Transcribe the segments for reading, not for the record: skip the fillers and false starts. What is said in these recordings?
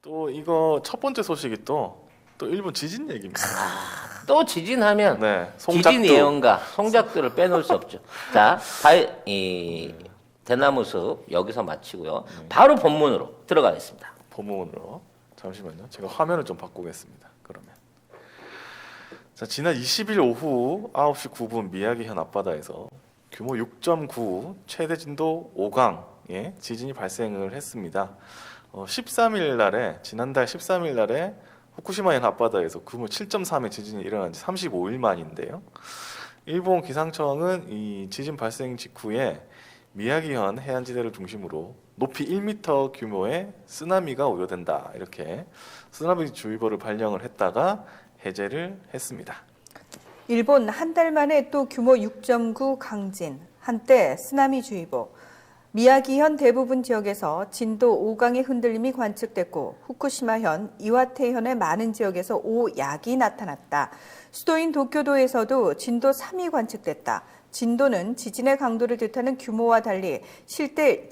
또 이거 첫 번째 소식이 또 일본 지진 얘기입니다. 또 지진하면 네, 지진 송작두. 예언가 송작두를 빼놓을 수 없죠. 자, 이 대나무 숲 여기서 마치고요. 바로 본문으로 들어가겠습니다. 본문으로 잠시만요. 제가 화면을 좀 바꾸겠습니다. 그러면 자, 지난 20일 오후 9시 9분 미야기현 앞바다에서 규모 6.9 최대 진도 5강의 지진이 발생을 했습니다. 13일 날에 지난달 13일 날에 후쿠시마현 앞바다에서 규모 7.3의 지진이 일어난 지 35일 만인데요. 일본 기상청은 이 지진 발생 직후에 미야기현 해안지대를 중심으로 높이 1m 규모의 쓰나미가 우려된다, 이렇게 쓰나미 주의보를 발령을 했다가 해제를 했습니다. 일본 한 달 만에 또 규모 6.9 강진, 한때 쓰나미 주의보. 미야기현 대부분 지역에서 진도 5강의 흔들림이 관측됐고 후쿠시마현, 이와테현의 많은 지역에서 5약이 나타났다. 수도인 도쿄도에서도 진도 3이 관측됐다. 진도는 지진의 강도를 뜻하는 규모와 달리 실제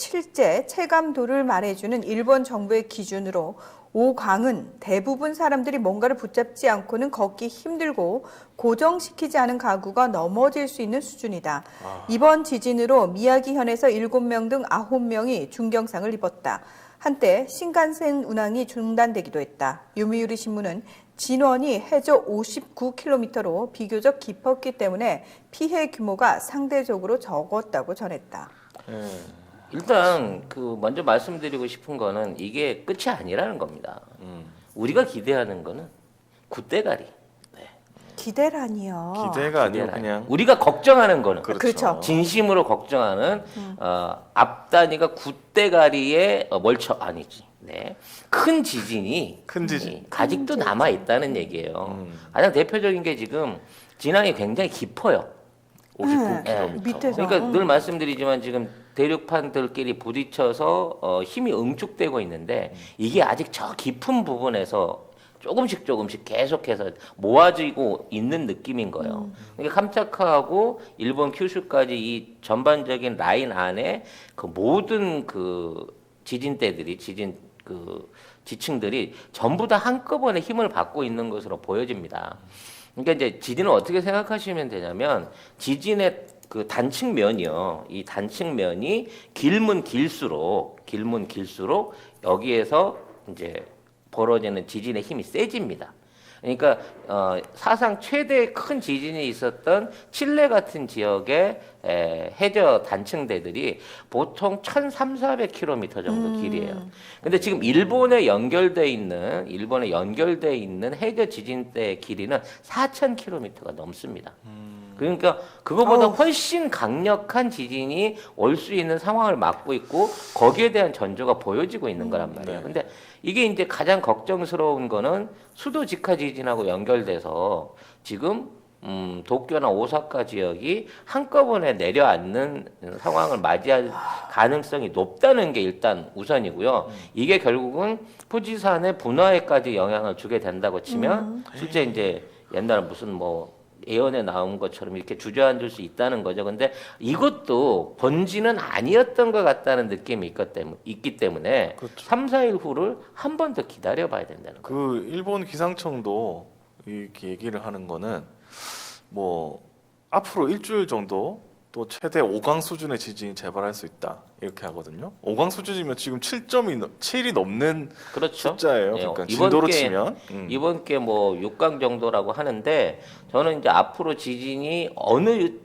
체감도를 말해주는 일본 정부의 기준으로 5강은 대부분 사람들이 뭔가를 붙잡지 않고는 걷기 힘들고 고정시키지 않은 가구가 넘어질 수 있는 수준이다. 이번 지진으로 미야기현에서 7명 등 9명이 중경상을 입었다. 한때 신간센 운항이 중단되기도 했다. 요미우리 신문은 진원이 해저 59km로 비교적 깊었기 때문에 피해 규모가 상대적으로 적었다고 전했다. 일단 그 먼저 말씀드리고 싶은 거는 이게 끝이 아니라는 겁니다. 우리가 기대하는 거는 굿대가리. 기대라니요. 기대가 아니고 그냥 우리가 걱정하는 거는 그렇죠. 진심으로 걱정하는 앞단위가 굿대가리의 멀처 아니지. 네. 큰 지진이 큰 지진. 아직도 남아 있다는 얘기예요. 가장 대표적인 게 지금 진앙이 굉장히 깊어요. 59km. 밑에서. 그러니까 늘 말씀드리지만 지금 대륙판들끼리 부딪혀서 힘이 응축되고 있는데 이게 아직 저 깊은 부분에서 조금씩 계속해서 모아지고 있는 느낌인 거예요. 그러니까 캄차카하고 일본 큐슈까지 이 전반적인 라인 안에 그 모든 그 지진대들이 지층들이 전부 다 한꺼번에 힘을 받고 있는 것으로 보여집니다. 그러니까 이제 지진을 어떻게 생각하시면 되냐면 지진의 그 단층면이요. 이 단층면이 길면 길수록 여기에서 이제 벌어지는 지진의 힘이 세집니다. 그러니까 사상 최대 큰 지진이 있었던 칠레 같은 지역의 해저 단층대들이 보통 1,300-1,400km 정도 길이에요. 근데 지금 일본에 연결돼 있는 해저 지진대의 길이는 4,000km가 넘습니다. 그러니까 그거보다 훨씬 강력한 지진이 올 수 있는 상황을 막고 있고 거기에 대한 전조가 보여지고 있는 거란 말이에요. 근데 이게 이제 가장 걱정스러운 거는 수도 직하 지진하고 연결돼서 지금 도쿄나 오사카 지역이 한꺼번에 내려앉는 상황을 맞이할 가능성이 높다는 게 일단 우선이고요. 이게 결국은 후지산의 분화에까지 영향을 주게 된다고 치면 실제 이제 옛날 무슨 뭐 예언에 나온 것처럼 이렇게 주저앉을 수 있다는 거죠. 근데 이것도 본진은 아니었던 것 같다는 느낌이 있기 때문에 그렇죠. 3, 4일 후를 한 번 더 기다려 봐야 된다는 거예요. 그 일본 기상청도 이렇게 얘기를 하는 거는 뭐 앞으로 일주일 정도 또 최대 5강 수준의 지진이 재발할 수 있다, 이렇게 하거든요. 5강 수준이면 지금 7이 넘는 그렇죠. 숫자예요. 네, 그러니까 진도로 치면 이번 게 뭐 6강 정도라고 하는데 저는 이제 앞으로 지진이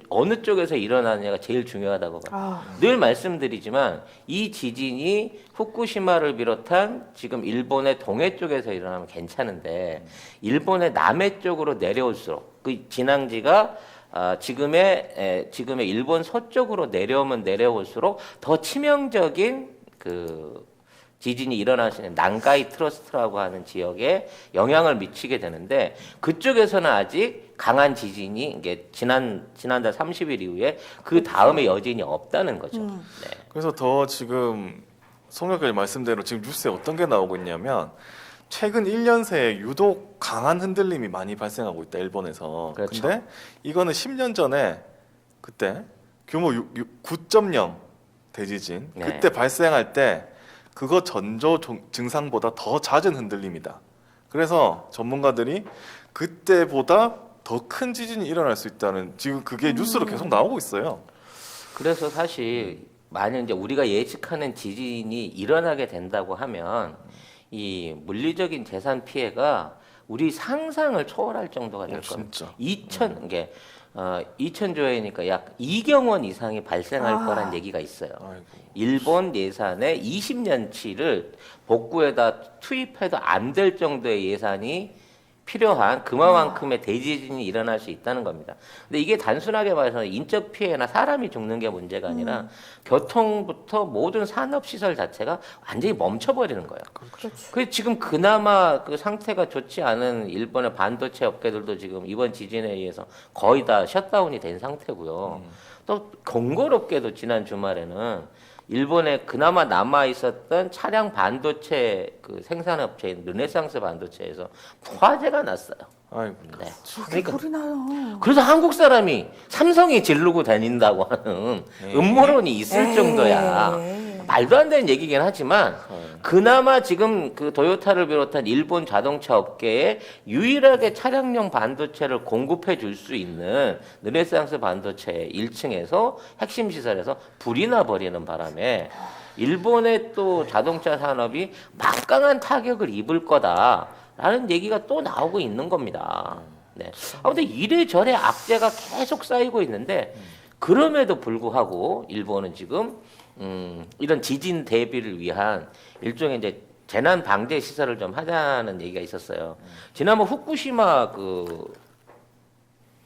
어느 쪽에서 일어나느냐가 제일 중요하다고 봐요. 늘 말씀드리지만 이 지진이 후쿠시마를 비롯한 지금 일본의 동해 쪽에서 일어나면 괜찮은데 일본의 남해 쪽으로 내려올수록 그 진앙지가 지금의 일본 서쪽으로 내려오면 내려올수록 더 치명적인 그 지진이 일어날 수 있는 난카이 트러스트라고 하는 지역에 영향을 미치게 되는데 그쪽에서는 아직 강한 지진이 이게 지난달 30일 이후에 그 다음에 여진이 없다는 거죠. 네. 그래서 더 지금 송영길 말씀대로 지금 뉴스에 어떤 게 나오고 있냐면 최근 1년 새에 유독 강한 흔들림이 많이 발생하고 있다, 일본에서. 그렇죠. 근데 이거는 10년 전에 그때 규모 9.0 대지진 네. 그때 발생할 때 그거 전조 증상보다 더 잦은 흔들림이다. 그래서 전문가들이 그때보다 더 큰 지진이 일어날 수 있다는 지금 그게 뉴스로 계속 나오고 있어요. 그래서 사실 만약 이제 우리가 예측하는 지진이 일어나게 된다고 하면 이 물리적인 재산 피해가 우리 상상을 초월할 정도가 될 겁니다. 진짜. 2,000조회니까 약 2경 원 이상이 발생할 거란 얘기가 있어요. 아이고. 일본 예산의 20년치를 복구에다 투입해도 안 될 정도의 예산이 필요한 그만큼의 대지진이 일어날 수 있다는 겁니다. 근데 이게 단순하게 말해서 인적 피해나 사람이 죽는 게 문제가 아니라 교통부터 모든 산업 시설 자체가 완전히 멈춰버리는 거예요. 그렇죠. 그 지금 그나마 그 상태가 좋지 않은 일본의 반도체 업계들도 지금 이번 지진에 의해서 거의 다 셧다운이 된 상태고요. 또 공걸업계도 지난 주말에는 일본에 그나마 남아 있었던 차량 반도체 그 생산업체인 르네상스 반도체에서 화재가 났어요. 아이고. 네. 그러니까 소리 나요. 그래서 한국 사람이 삼성이 지르고 다닌다고 하는 음모론이 있을 에이. 정도야. 말도 안 되는 얘기긴 하지만 그나마 지금 그 도요타를 비롯한 일본 자동차 업계에 유일하게 차량용 반도체를 공급해 줄 수 있는 르네상스 반도체 1층에서 핵심 시설에서 불이 나 버리는 바람에 일본의 또 자동차 산업이 막강한 타격을 입을 거다라는 얘기가 또 나오고 있는 겁니다. 네. 아무튼 이래저래 악재가 계속 쌓이고 있는데 그럼에도 불구하고 일본은 지금 이런 지진 대비를 위한 일종의 이제 재난 방제 시설을 좀 하자는 얘기가 있었어요. 지난번 후쿠시마 그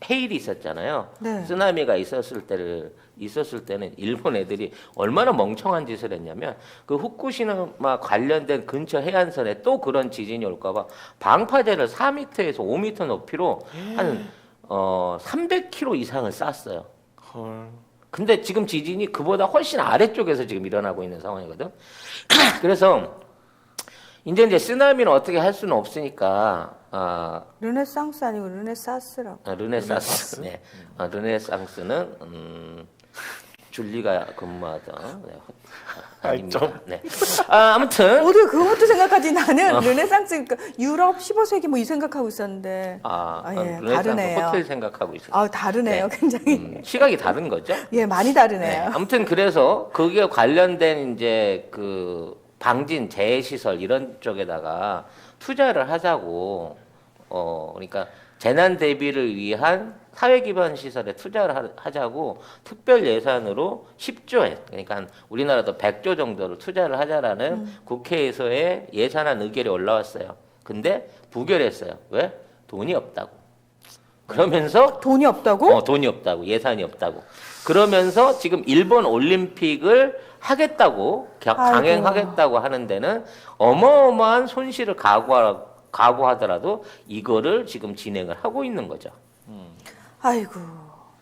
해일이 있었잖아요. 네. 쓰나미가 있었을 때는 일본 애들이 얼마나 멍청한 짓을 했냐면 그 후쿠시마 관련된 근처 해안선에 또 그런 지진이 올까봐 방파제를 4m에서 5m 높이로 한 300km 이상을 쌌어요. 헐. 근데 지금 지진이 그보다 훨씬 아래쪽에서 지금 일어나고 있는 상황이거든. 그래서 이제 쓰나미는 어떻게 할 수는 없으니까 르네상스 아니고 르네사스라고. 르네상스. 네. 르네상스는 줄리가 근무하던 아닙니다. 네. 아무튼 어디 그것도 생각하지 나는 르네상스 그러니까 유럽 15세기 뭐 이 생각하고 있었는데. 예, 르네상스 다르네요. 호텔 생각하고 있어요. 아, 다르네요. 네. 굉장히. 시각이 다른 거죠. 예, 많이 네. 다르네요. 아무튼 그래서 거기에 관련된 이제 그 방진 재해 시설 이런 쪽에다가 투자를 하자고 그러니까 재난 대비를 위한 사회 기반 시설에 투자를 하자고 특별 예산으로 10조엔 그러니까 우리나라도 100조 정도를 투자를 하자라는 국회에서의 예산안 의결이 올라왔어요. 근데 부결했어요. 왜? 돈이 없다고. 그러면서 돈이 없다고? 돈이 없다고. 예산이 없다고. 그러면서 지금 일본 올림픽을 하겠다고 강행하겠다고 하는 데는 어마어마한 손실을 각오하더라도 이거를 지금 진행을 하고 있는 거죠. 아이고.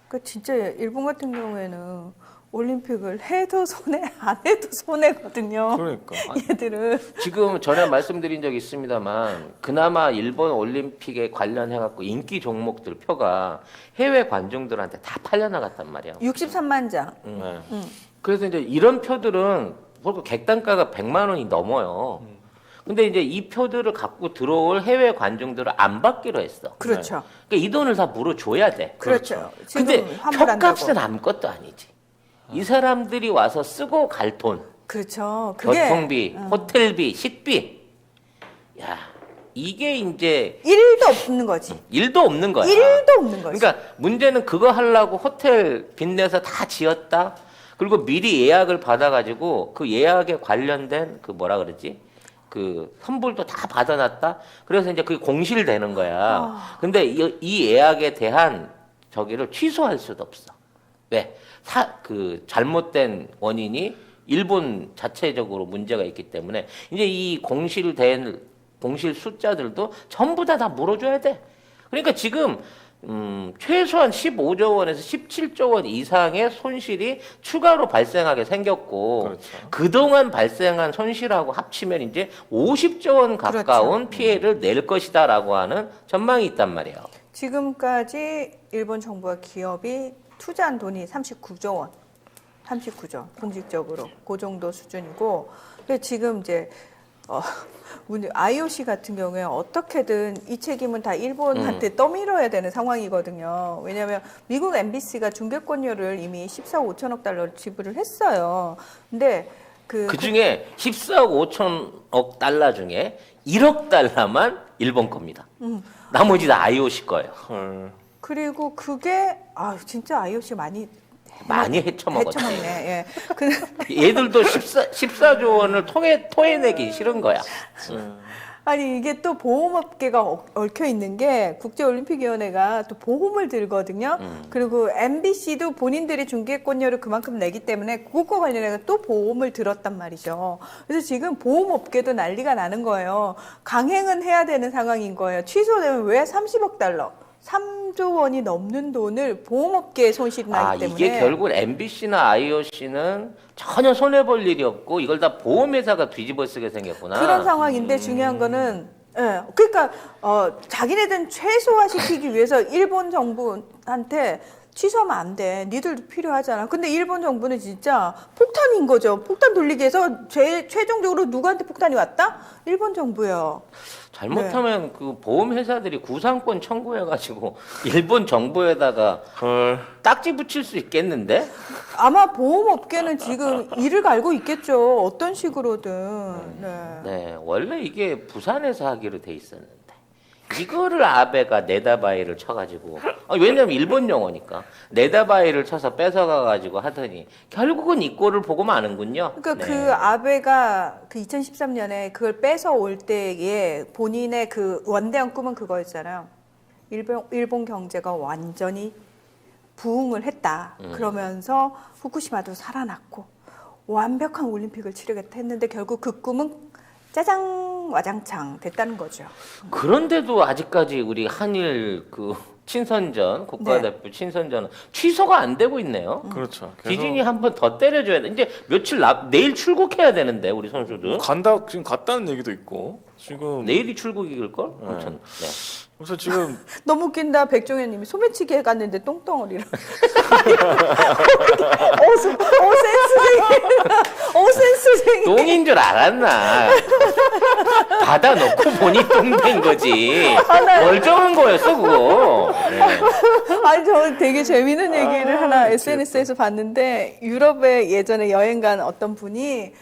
그 진짜 일본 같은 경우에는 올림픽을 해도 손해 안 해도 손해거든요. 그러니까. 얘들은. 지금 전에 말씀드린 적이 있습니다만 그나마 일본 올림픽에 관련해 갖고 인기 종목들 표가 해외 관중들한테 다 팔려 나갔단 말이에요. 63만 장. 네. 그래서 이제 이런 표들은 보통 객단가가 100만 원이 넘어요. 근데 이제 이 표들을 갖고 들어올 해외 관중들을 안 받기로 했어. 그렇죠. 그러니까 이 돈을 다 물어줘야 돼. 그렇죠. 근데 지금 환불한다고. 표값은 아무것도 아니지. 이 사람들이 와서 쓰고 갈 돈, 그렇죠. 그게 교통비, 호텔비, 식비. 야, 이게 이제 1도 없는 거지. 일도 없는 거야. 1도 없는 거지. 그러니까 문제는 그거 하려고 호텔 빚내서 다 지었다. 그리고 미리 예약을 받아가지고 그 예약에 관련된 그 뭐라 그러지? 그 선불도 다 받아놨다. 그래서 이제 그게 공실되는 거야. 근데 이 예약에 대한 저기를 취소할 수도 없어. 왜? 그 잘못된 원인이 일본 자체적으로 문제가 있기 때문에 이제 이 공실 숫자들도 전부 다 물어줘야 돼. 그러니까 지금 최소한 15조 원에서 17조 원 이상의 손실이 추가로 발생하게 생겼고 그렇죠. 그동안 발생한 손실하고 합치면 이제 50조 원 가까운 그렇죠. 피해를 낼 것이다라고 하는 전망이 있단 말이에요. 지금까지 일본 정부와 기업이 투자한 돈이 39조 원. 39조. 공식적으로 그 정도 수준이고 근데 지금 이제 우리 IOC 같은 경우에 어떻게든 이 책임은 다 일본한테 떠밀어야 되는 상황이거든요. 왜냐하면 미국 MBC가 중계권료를 이미 14억 5천억 달러를 지불을 했어요. 근데 그 중에 14억 5천억 달러 중에 1억 달러만 일본 겁니다. 나머지 다 IOC 거예요. 헐. 그리고 그게 진짜 IOC 많이 헤쳐먹었지. 헤쳐먹네. 예. 얘들도 14조 원을 토해내기 싫은 거야. 아니 이게 또 보험업계가 얽혀 있는 게 국제올림픽위원회가 또 보험을 들거든요. 그리고 MBC도 본인들이 중계권료를 그만큼 내기 때문에 그것과 관련해서 또 보험을 들었단 말이죠. 그래서 지금 보험업계도 난리가 나는 거예요. 강행은 해야 되는 상황인 거예요. 취소되면 왜 30억 달러? 3조 원이 넘는 돈을 보험업계에 손실이 나기 때문에 이게 결국 MBC나 IOC는 전혀 손해볼 일이 없고 이걸 다 보험회사가 뒤집어 쓰게 생겼구나. 그런 상황인데 중요한 거는 그러니까 자기네들은 최소화시키기 위해서 일본 정부한테 취소하면 안 돼. 니들도 필요하잖아. 근데 일본 정부는 진짜 폭탄인 거죠. 폭탄 돌리기 위해서 최종적으로 누구한테 폭탄이 왔다? 일본 정부예요. 잘못하면 그 보험회사들이 구상권 청구해가지고 일본 정부에다가 헐. 딱지 붙일 수 있겠는데? 아마 보험업계는 지금 이를 갈고 있겠죠. 어떤 식으로든. 네, 원래 이게 부산에서 하기로 돼 있었는데 이거를 아베가 네다바이를 쳐가지고 왜냐면 일본 영어니까 네다바이를 쳐서 뺏어가가지고 하더니 결국은 이 꼴을 보고 마는군요. 그러니까 네. 그 아베가 그 2013년에 그걸 뺏어 올 때에 본인의 그 원대한 꿈은 그거였잖아요. 일본 경제가 완전히 부흥을 했다. 그러면서 후쿠시마도 살아났고 완벽한 올림픽을 치르겠다 했는데 결국 그 꿈은 짜장 와장창 됐다는 거죠. 그런데도 아직까지 우리 한일 그 친선전 국가대표 친선전은 취소가 안 되고 있네요. 그렇죠. 디즈니 한 번 더 때려줘야 돼. 이제 며칠 내일 출국해야 되는데 우리 선수들. 지금 갔다는 얘기도 있고 지금 내일이 출국일 걸? 아무튼 네. 그래서 지금 너무 웃긴다. 백종현님이 소매치기 해갔는데 똥덩어리를. 센스쟁이. 똥인 줄 알았나? 받아놓고 보니 똥 된 거지. 뭘 적은 거였어 그거. 네. 아니 저 되게 재밌는 얘기를 하나 SNS에서 봤는데 유럽에 예전에 여행 간 어떤 분이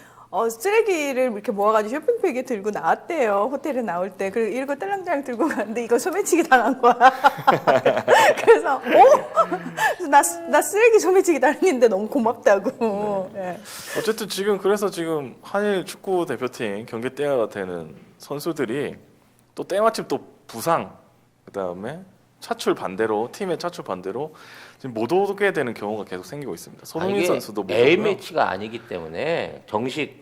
쓰레기를 이렇게 모아가지고 쇼핑백에 들고 나왔대요. 호텔에 나올 때. 그리고 이거 딸랑딸랑 들고 갔는데 이거 소매치기 당한 거야. 그래서 나 쓰레기 소매치기 당했는데 너무 고맙다고. 네. 어쨌든 그래서 지금 한일 축구 대표팀 경기 때가 되는 선수들이 또 때마침 또 부상 그다음에 차출 반대로 팀의 차출 반대로 지금 못 오게 되는 경우가 계속 생기고 있습니다. 손흥민 선수도 못 A 오고요. 매치가 아니기 때문에 정식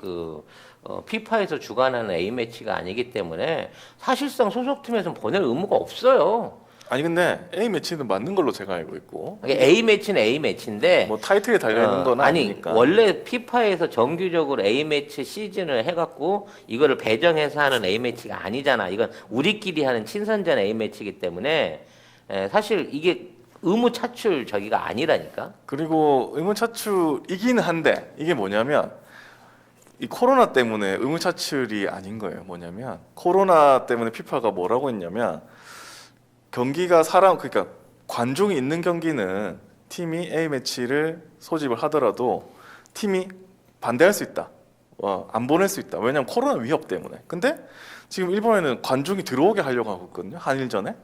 피파에서 주관하는 A 매치가 아니기 때문에 사실상 소속팀에서는 보낼 의무가 없어요. 아니 근데 A 매치는 맞는 걸로 제가 알고 있고 A 매치는 A 매치인데 뭐 타이틀에 달려 있는 건 아니니까. 원래 피파에서 정규적으로 A 매치 시즌을 해갖고 이거를 배정해서 하는 A 매치가 아니잖아. 이건 우리끼리 하는 친선전 A 매치이기 때문에 사실 이게 의무 차출 저기가 아니라니까. 그리고 의무 차출이긴 한데 이게 뭐냐면 이 코로나 때문에 의무 차출이 아닌 거예요. 뭐냐면 코로나 때문에 피파가 뭐라고 했냐면 경기가 그러니까 관중이 있는 경기는 팀이 A 매치를 소집을 하더라도 팀이 반대할 수 있다. 안 보낼 수 있다. 왜냐하면 코로나 위협 때문에. 근데 지금 일본에는 관중이 들어오게 하려고 하고 있거든요. 한일전에.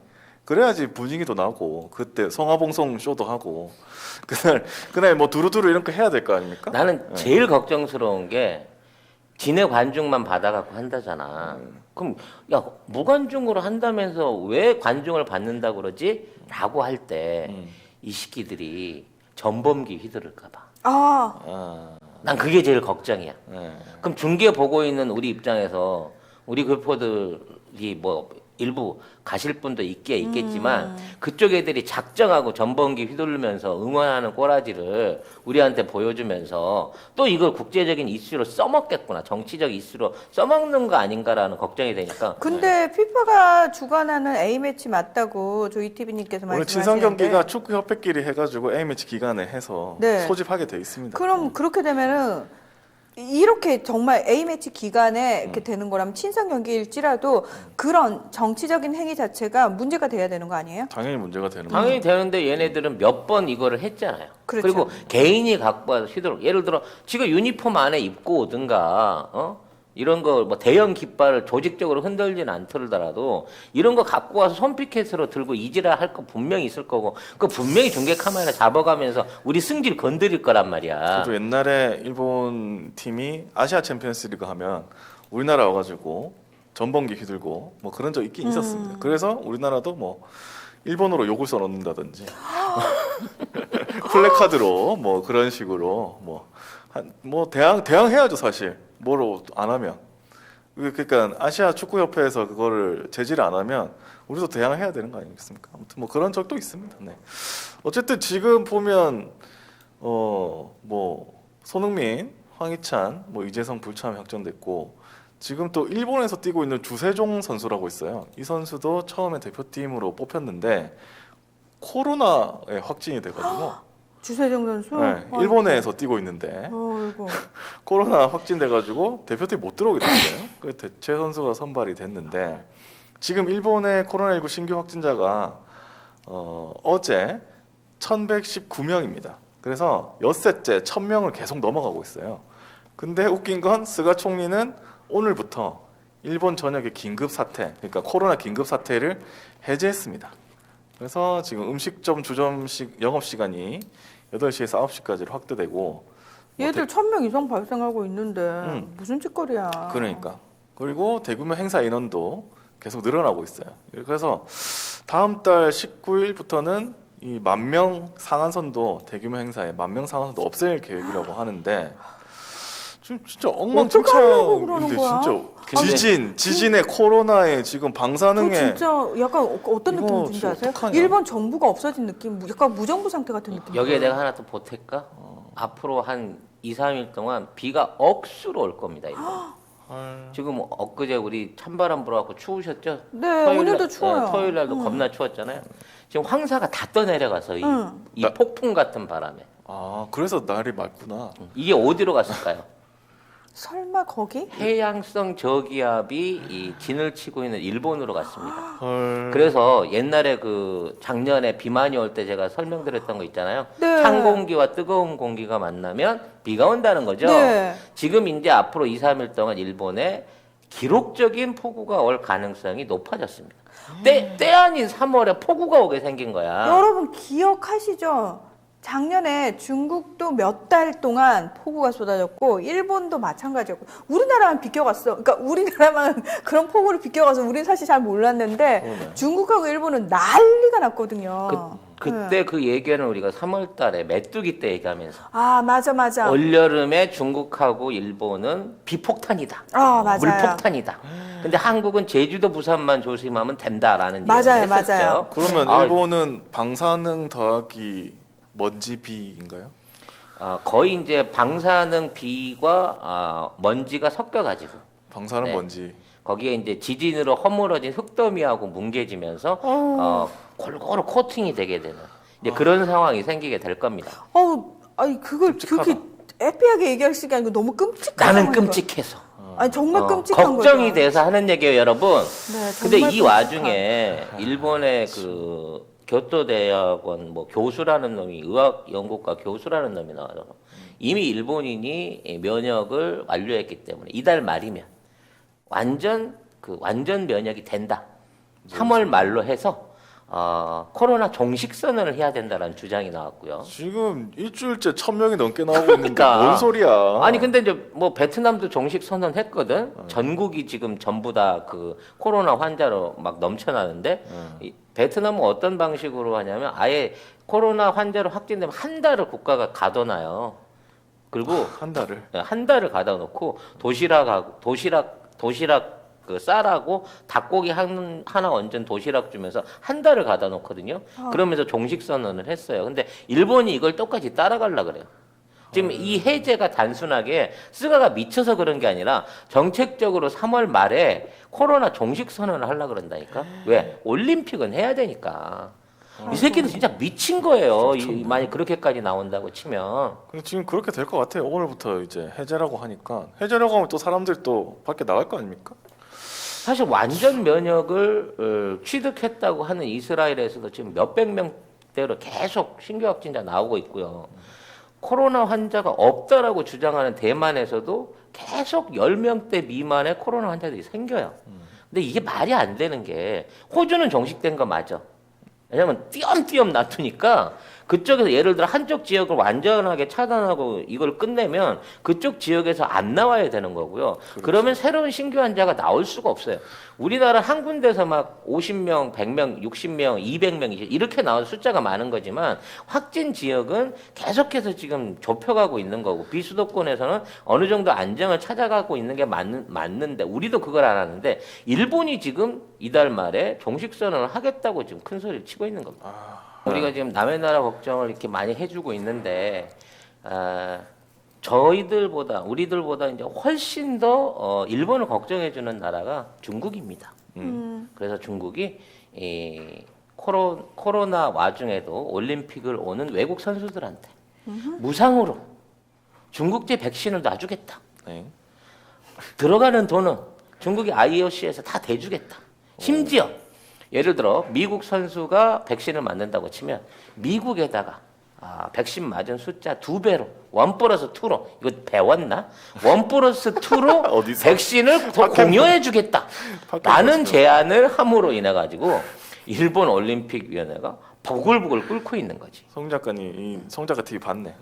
그래야지 분위기도 나고 그때 성화봉송 쇼도 하고 그날 뭐 두루두루 이런 거 해야 될 거 아닙니까? 나는 제일 걱정스러운 게 기내 관중만 받아갖고 한다잖아. 그럼 야 무관중으로 한다면서 왜 관중을 받는다 그러지? 라고 할 때 이 새끼들이 전범기 휘두를까 봐. 난 그게 제일 걱정이야. 그럼 중계 보고 있는 우리 입장에서 우리 교포들이 뭐 일부 가실 분도 있겠지만 그쪽 애들이 작정하고 전범기 휘두르면서 응원하는 꼬라지를 우리한테 보여주면서 또 이걸 국제적인 이슈로 써먹겠구나. 정치적 이슈로 써먹는 거 아닌가라는 걱정이 되니까. 근데 피파가 주관하는 A 매치 맞다고 조이 TV님께서 오늘 말씀하시는데. 친선 경기가 축구 협회끼리 해가지고 A 매치 기간에 해서 네. 소집하게 돼 있습니다. 그럼 그렇게 되면은 이렇게 정말 A매치 기간에 이렇게 되는 거라면 친선 경기일지라도 그런 정치적인 행위 자체가 문제가 돼야 되는 거 아니에요? 당연히 문제가 되는 당연히 거죠. 되는데 얘네들은 몇 번 이거를 했잖아요. 그렇죠. 그리고 개인이 갖고 와서 휘두르. 예를 들어 지금 유니폼 안에 입고 오든가 이런 거 뭐 대형 깃발을 조직적으로 흔들지는 않더라도 이런 거 갖고 와서 손피켓으로 들고 이지랄 할 거 분명히 있을 거고 그 분명히 중계 카메라 잡아가면서 우리 승질 건드릴 거란 말이야. 저도 옛날에 일본 팀이 아시아 챔피언스리그 하면 우리나라 와가지고 전범기 휘들고 뭐 그런 적 있긴 있었습니다. 그래서 우리나라도 뭐 일본어로 욕을 써놓는다든지 플래카드로 뭐 그런 식으로 뭐 대항해야죠 사실. 뭐로 안 하면. 그러니까 아시아 축구협회에서 그거를 제지를 안 하면 우리도 대항해야 되는 거 아니겠습니까? 아무튼 뭐 그런 적도 있습니다. 네. 어쨌든 지금 보면 뭐 손흥민, 황희찬, 뭐 이재성 불참 확정됐고 지금 또 일본에서 뛰고 있는 주세종 선수라고 있어요. 이 선수도 처음에 대표팀으로 뽑혔는데 코로나에 확진이 돼가지고 주세종 선수? 네, 일본에서 뛰고 있는데 어이구. 코로나 확진돼가지고 대표팀 못 들어오게 됐어요. 그 대체 선수가 선발이 됐는데 지금 일본의 코로나19 신규 확진자가 어제 1,119명입니다. 그래서 엿새째 1,000명을 계속 넘어가고 있어요. 근데 웃긴 건 스가 총리는 오늘부터 일본 전역의 긴급 사태, 그러니까 코로나 긴급 사태를 해제했습니다. 그래서 지금 음식점 주점식 영업 시간이 8시에서 9시까지로 확대되고 얘들 1,000명 이상 발생하고 있는데 무슨 짓거리야. 그러니까 그리고 대규모 행사 인원도 계속 늘어나고 있어요. 그래서 다음 달 19일부터는 이 10,000명 상한선도 대규모 행사에 10,000명 상한선도 없앨 계획이라고 하는데 지금 진짜 어떡하려고 그러는 엉망진창인데 거야? 진짜 지진에 코로나에 지금 그 방사능에 진짜 약간 어떤 이거 느낌인지 진짜 아세요? 어떡하냐? 일본 정부가 없어진 느낌, 약간 무정부 상태 같은 느낌. 여기에 내가 하나 또 보탤까? 앞으로 한 2, 3일 동안 비가 억수로 올 겁니다. 일본. 헐. 지금 엊그제 우리 찬바람 불어갖고 추우셨죠? 네, 오늘도 추워요. 토요일 날도 겁나 추웠잖아요. 지금 황사가 다 떠내려가서 이 폭풍 같은 바람에 그래서 날이 맑구나. 이게 어디로 갔을까요? 설마 거기? 해양성 저기압이 이 진을 치고 있는 일본으로 갔습니다. 헐. 그래서 옛날에 그 작년에 비 많이 올 때 제가 설명드렸던 거 있잖아요. 네. 찬 공기와 뜨거운 공기가 만나면 비가 온다는 거죠. 네. 지금 이제 앞으로 2, 3일 동안 일본에 기록적인 폭우가 올 가능성이 높아졌습니다. 때 아닌 3월에 폭우가 오게 생긴 거야. 여러분 기억하시죠? 작년에 중국도 몇 달 동안 폭우가 쏟아졌고 일본도 마찬가지였고 우리나라만 비껴갔어. 그러니까 우리나라만 그런 폭우를 비껴가서 우리는 사실 잘 몰랐는데 중국하고 일본은 난리가 났거든요. 그때 그 얘기는 우리가 3월 달에 메뚜기 때 얘기하면서 아 맞아. 올여름에 중국하고 일본은 비폭탄이다. 맞아요. 물폭탄이다. 근데 한국은 제주도 부산만 조심하면 된다라는 맞아요, 얘기를 했었죠. 맞아요. 그러면 일본은 방사능 더하기 먼지 비인가요? 거의 이제 방사능 비와 먼지가 섞여가지고 방사능 네. 먼지. 거기에 이제 지진으로 허물어진 흙더미하고 뭉개지면서 골고루 코팅이 되게 되는 이제 그런 상황이 생기게 될 겁니다. 아니 그걸 끔찍하다. 그렇게 에피하게 얘기할 수 아니고 너무 끔찍한 나는 상황인 거야. 끔찍해서 아니 정말 끔찍한 걱정이 거죠. 돼서 하는 얘기예요, 여러분. 네, 근데 정말 이 와중에 일본의 그 교토대학원 뭐 교수라는 놈이 의학 연구과 교수라는 놈이 나와서 이미 일본인이 면역을 완료했기 때문에 이달 말이면 완전 면역이 된다. 3월 말로 해서 코로나 종식 선언을 해야 된다라는 주장이 나왔고요. 지금 일주일째 1,000명이 넘게 나오고 있는데 그러니까. 뭔 소리야? 아니 근데 이제 뭐 베트남도 종식 선언했거든. 전국이 지금 전부 다 그 코로나 환자로 막 넘쳐나는데 이 베트남은 어떤 방식으로 하냐면 아예 코로나 환자로 확진되면 한 달을 국가가 가둬놔요. 그리고 한 달을. 한 달을 가둬놓고 도시락 그 쌀하고 닭고기 하나 얹은 도시락 주면서 한 달을 가다 놓거든요. 그러면서 종식 선언을 했어요. 근데 일본이 이걸 똑같이 따라가려 그래요. 지금 이 해제가 단순하게 스가가 미쳐서 그런 게 아니라 정책적으로 3월 말에 코로나 종식 선언을 하려고 그런다니까. 왜? 올림픽은 해야 되니까. 이 새끼들 진짜 미친 거예요. 만약 그렇게까지 나온다고 치면. 근데 지금 그렇게 될 것 같아요. 오늘부터 이제 해제라고 하니까 해제라고 하면 또 사람들 또 밖에 나갈 거 아닙니까? 사실 완전 면역을 취득했다고 하는 이스라엘에서도 지금 몇백 명대로 계속 신규 확진자 나오고 있고요. 코로나 환자가 없다라고 주장하는 대만에서도 계속 10명대 미만의 코로나 환자들이 생겨요. 근데 이게 말이 안 되는 게 호주는 종식된 거 맞아. 왜냐면 띄엄띄엄 놔두니까 그쪽에서 예를 들어 한쪽 지역을 완전하게 차단하고 이걸 끝내면 그쪽 지역에서 안 나와야 되는 거고요. 그러면 새로운 신규 환자가 나올 수가 없어요. 우리나라 한 군데서 막 50명, 100명, 60명, 200명 이렇게 나와서 숫자가 많은 거지만 확진 지역은 계속해서 지금 좁혀가고 있는 거고 비수도권에서는 어느 정도 안정을 찾아가고 있는 게 맞는데 우리도 그걸 안 하는데 일본이 지금 이달 말에 종식 선언을 하겠다고 지금 큰 소리를 치고 있는 겁니다. 우리가 지금 남의 나라 걱정을 이렇게 많이 해주고 있는데 우리들보다 이제 훨씬 더 일본을 걱정해주는 나라가 중국입니다. 그래서 중국이 이 코로나 와중에도 올림픽을 오는 외국 선수들한테 무상으로 중국제 백신을 놔주겠다. 네. 들어가는 돈은 중국이 IOC에서 다 대주겠다. 심지어 예를 들어 미국 선수가 백신을 맞는다고 치면 미국에다가 백신 맞은 숫자 2배로 1+2로 이거 배웠나? 1+2로 어디서? 백신을 공유해 주겠다. 라는 제안을 함으로 인해 가지고 일본 올림픽위원회가 부글부글 끓고 있는 거지. 송 작가님 이 송 작가 TV 봤네.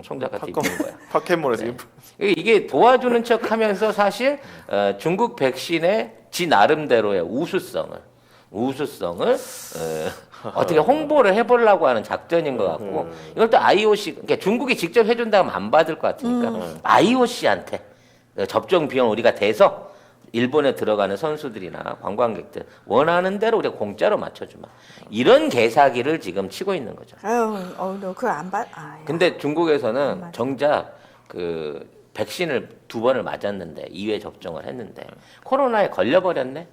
송 작가 TV 본 거야. 파켓몰에서 네. 이게 도와주는 척하면서 사실 중국 백신의 지 나름대로의 우수성을 어떻게 홍보를 해보려고 하는 작전인 것 같고 이걸 또 IOC 그러니까 중국이 직접 해준다면 안 받을 것 같으니까 IOC한테 접종 비용 우리가 대서 일본에 들어가는 선수들이나 관광객들 원하는 대로 우리가 공짜로 맞춰주마 이런 개사기를 지금 치고 있는 거죠. 아유, 너 그거 안 받. 근데 중국에서는 정작 그 백신을 2번을 맞았는데 2회 접종을 했는데 코로나에 걸려버렸네.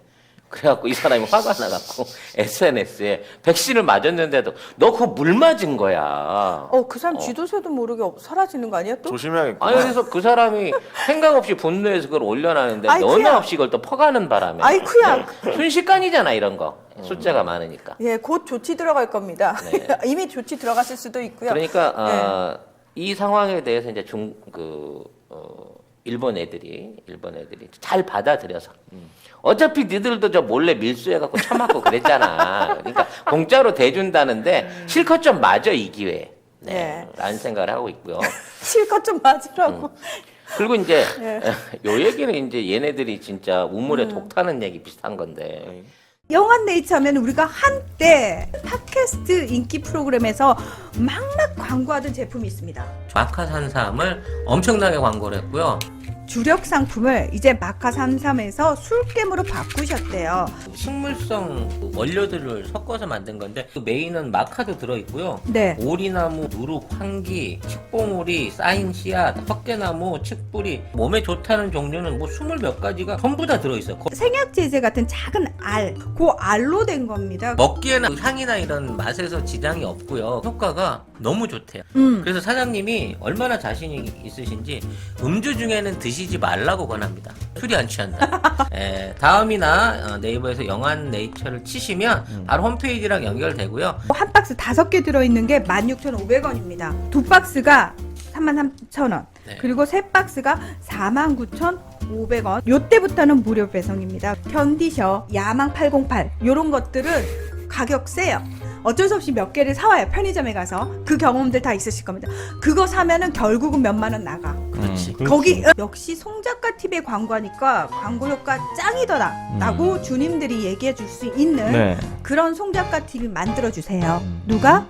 그래갖고 이 사람이 화가 나갖고 SNS에 백신을 맞았는데도 너 그거 물 맞은 거야. 그 사람 쥐도새도 모르게 사라지는 거 아니야 또? 조심해야겠구나. 아니 그래서 그 사람이 생각 없이 분노해서 그걸 올려놨는데 아이쿠야. 너나 없이 이걸 또 퍼가는 바람에 아이쿠야. 순식간이잖아 이런 거 숫자가 많으니까. 예, 곧 조치 들어갈 겁니다. 네. 이미 조치 들어갔을 수도 있고요. 그러니까 이 상황에 대해서 이제 일본 애들이 잘 받아들여서 어차피 니들도 저 몰래 밀수해갖고 처맞고 그랬잖아. 그러니까 공짜로 대준다는데 실컷 좀 맞아 이 기회에. 네. 라는 생각을 하고 있고요. 실컷 좀 맞으라고. 그리고 이제 네. 요 얘기는 이제 얘네들이 진짜 우물에 독 타는 얘기 비슷한 건데 영한네이처 하면 우리가 한때 팟캐스트 인기 프로그램에서 막막 광고하던 제품이 있습니다. 마카산삼을 엄청나게 광고를 했고요. 주력 상품을 이제 마카33에서 술겜으로 바꾸셨대요. 식물성 원료들을 섞어서 만든 건데 그 메인은 마카도 들어있고요. 네. 오리나무, 누룩, 황기, 칡봉오리, 쌓인 씨앗, 헛개나무, 칡뿌리 몸에 좋다는 종류는 뭐 20몇 가지가 전부 다 들어있어요. 생약제제 같은 작은 알, 그 알로 된 겁니다. 먹기에는 향이나 이런 맛에서 지장이 없고요. 효과가 너무 좋대요. 그래서 사장님이 얼마나 자신이 있으신지 음주 중에는 드시지 말라고 권합니다. 술이 안 취한다. 다음이나 네이버에서 영한 네이처를 치시면 바로 홈페이지랑 연결되고요. 한 박스 5개 들어있는 게 16,500원입니다. 2박스가 33,000원. 네. 그리고 3박스가 49,500원. 요때부터는 무료 배송입니다. 견디셔, 야망 808 요런 것들은 가격 세요. 어쩔 수 없이 몇 개를 사와요. 편의점에 가서. 그 경험들 다 있으실 겁니다. 그거 사면은 결국은 몇만 원 나가. 그렇지. 거기 역시 송작가 TV의 광고하니까 광고 효과 짱이더라 라고 주님들이 얘기해 줄 수 있는 네. 그런 송작가 TV 만들어 주세요. 누가?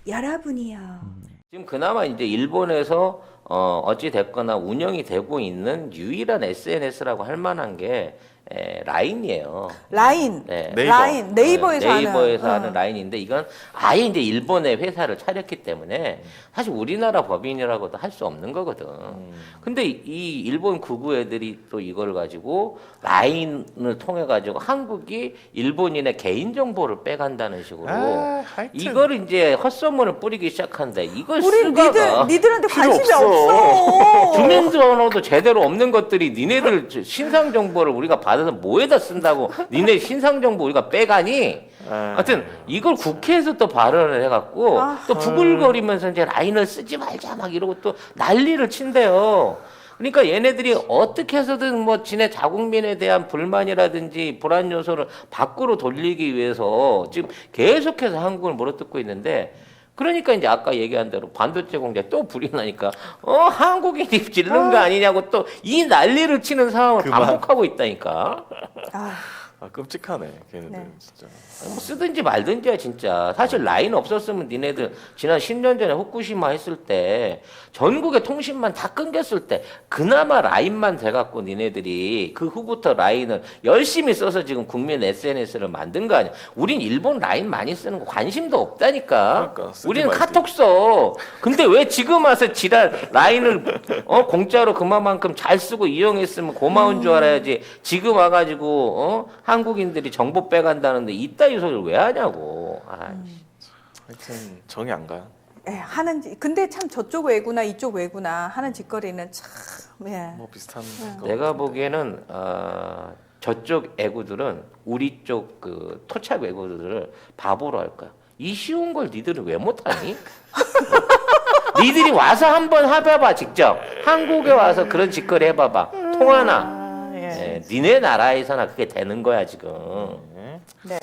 여러분이요. 지금 그나마 이제 일본에서 어찌 됐거나 운영이 되고 있는 유일한 SNS라고 할 만한 게 라인이에요. 라인, 네. 라인, 네이버에서 네이버에서 하는, 하는 라인인데 이건 아예 이제 일본의 회사를 차렸기 때문에 사실 우리나라 법인이라고도 할 수 없는 거거든. 근데 이 일본 구구 애들이 또 이걸 가지고 라인을 통해 가지고 한국이 일본인의 개인 정보를 빼간다는 식으로 하여튼. 이걸 이제 헛소문을 뿌리기 시작한데 이걸 우리 쓰다가 니들한테 필요 관심이 없어. 없어. 주민번호도 제대로 없는 것들이 니네들 신상 정보를 우리가 받아서 뭐에다 쓴다고 니네 신상 정보 우리가 빼가니 하여튼 이걸 국회에서 또 발언을 해갖고 또 부글거리면서 이제 라인을 쓰지 말자 막 이러고 또 난리를 친대요. 그러니까 얘네들이 어떻게 해서든 뭐 지네 자국민에 대한 불만이라든지 불안 요소를 밖으로 돌리기 위해서 지금 계속해서 한국을 물어뜯고 있는데 그러니까 이제 아까 얘기한 대로 반도체 공장 또 불이 나니까 한국인이 지르는 거 아니냐고 또 이 난리를 치는 상황을 그만. 반복하고 있다니까. 아, 끔찍하네 걔네들 네. 진짜. 뭐 쓰든지 말든지야 진짜. 사실 라인 없었으면 니네들 지난 10년 전에 후쿠시마 했을 때 전국의 통신만 다 끊겼을 때 그나마 라인만 돼갖고 니네들이 그 후부터 라인을 열심히 써서 지금 국민 SNS를 만든 거 아니야. 우린 일본 라인 많이 쓰는 거 관심도 없다니까. 그러니까, 쓰지 우리는 말지. 카톡 써. 근데 왜 지금 와서 지랄 라인을 공짜로 그만큼 잘 쓰고 이용했으면 고마운 줄 알아야지. 지금 와가지고 한국인들이 정보 빼간다는데 이따위 소리를 왜 하냐고. 하여튼 정이 안 가요. 근데 참 저쪽 외구나 이쪽 외구나 하는 짓거리는 참, 예. 뭐 비슷한 거 내가 같은데. 보기에는 저쪽 애구들은 우리 쪽 그 토착 애구들을 바보로 할 거야. 이 쉬운 걸 니들은 왜 못하니? 니들이 와서 한번 해봐봐 직접. 한국에 와서 그런 짓거리 해봐봐. 통하나? 예. 니네 나라에서나 그게 되는 거야 지금. 네.